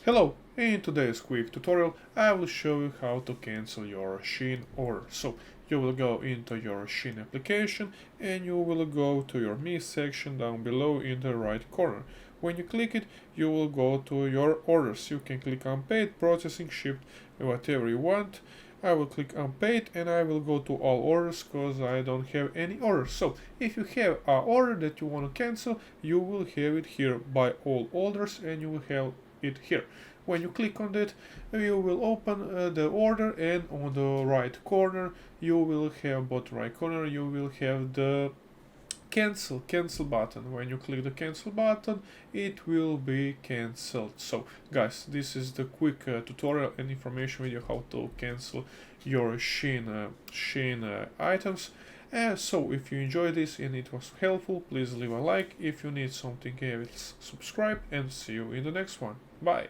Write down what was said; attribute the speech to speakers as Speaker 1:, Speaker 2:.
Speaker 1: Hello, in today's quick tutorial I will show you how to cancel your Shein order. So you will go into your Shein application and you will go to your Me section down below in the right corner. When you click it, you will go to your orders. You can click unpaid, processing, shipped, whatever you want. I will click unpaid and I will go to all orders because I don't have any orders. So if you have an order that you want to cancel, you will have it here by all orders and you will have it here. When you click on that, you will open the order, and on the right corner you will have, bottom right corner, you will have the cancel button. When you click the cancel button, it will be cancelled. So guys, this is the quick tutorial and information video how to cancel your Shein items. So if you enjoyed this and it was helpful, please leave a like. If you need something else, subscribe, and see you in the next one. Bye.